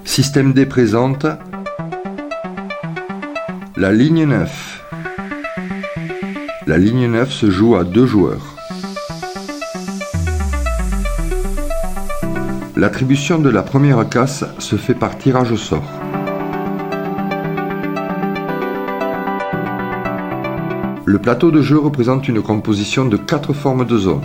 Système D présente la ligne 9. La ligne 9 se joue à 2 joueurs. L'attribution de la première casse se fait par tirage au sort. Le plateau de jeu représente une composition de 4 formes de zones.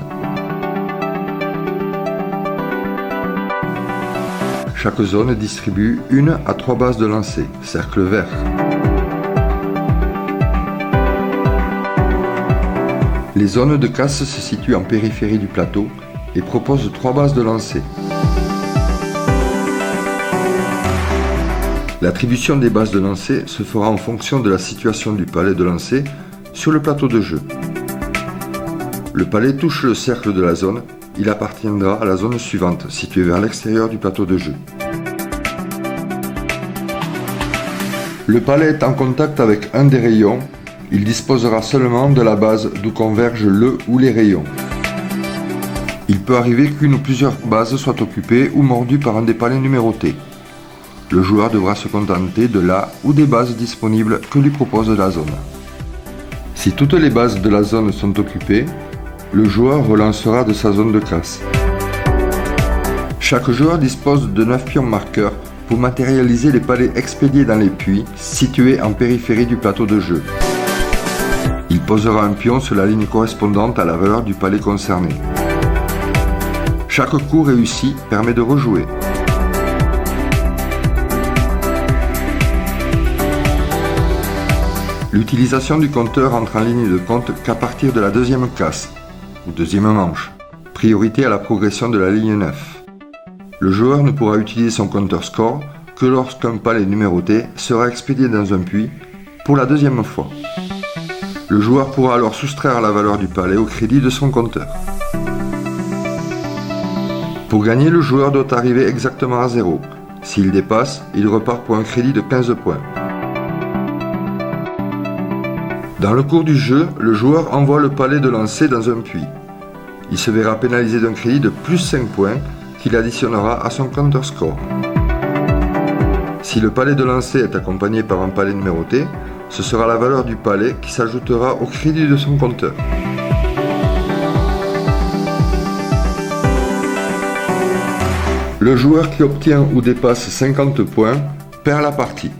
Chaque zone distribue 1 à 3 bases de lancer, cercle vert. Les zones de casse se situent en périphérie du plateau et proposent 3 bases de lancer. L'attribution des bases de lancer se fera en fonction de la situation du palais de lancer sur le plateau de jeu. Le palais touche le cercle de la zone, il appartiendra à la zone suivante, située vers l'extérieur du plateau de jeu. Le palais est en contact avec un des rayons, il disposera seulement de la base d'où convergent le ou les rayons. Il peut arriver qu'une ou plusieurs bases soient occupées ou mordues par un des palais numérotés. Le joueur devra se contenter de la ou des bases disponibles que lui propose la zone. Si toutes les bases de la zone sont occupées, le joueur relancera de sa zone de casse. Chaque joueur dispose de 9 pions marqueurs pour matérialiser les palais expédiés dans les puits situés en périphérie du plateau de jeu. Il posera un pion sur la ligne correspondante à la valeur du palais concerné. Chaque coup réussi permet de rejouer. L'utilisation du compteur entre en ligne de compte qu'à partir de la deuxième casse, ou deuxième manche, priorité à la progression de la ligne 9. Le joueur ne pourra utiliser son compteur score que lorsqu'un palais numéroté sera expédié dans un puits pour la deuxième fois. Le joueur pourra alors soustraire la valeur du palais au crédit de son compteur. Pour gagner, le joueur doit arriver exactement à 0. S'il dépasse, il repart pour un crédit de 15 points. Dans le cours du jeu, le joueur envoie le palais de lancer dans un puits. Il se verra pénalisé d'un crédit de plus 5 points qu'il additionnera à son counter score. Si le palais de lancer est accompagné par un palais numéroté, ce sera la valeur du palais qui s'ajoutera au crédit de son compteur. Le joueur qui obtient ou dépasse 50 points perd la partie.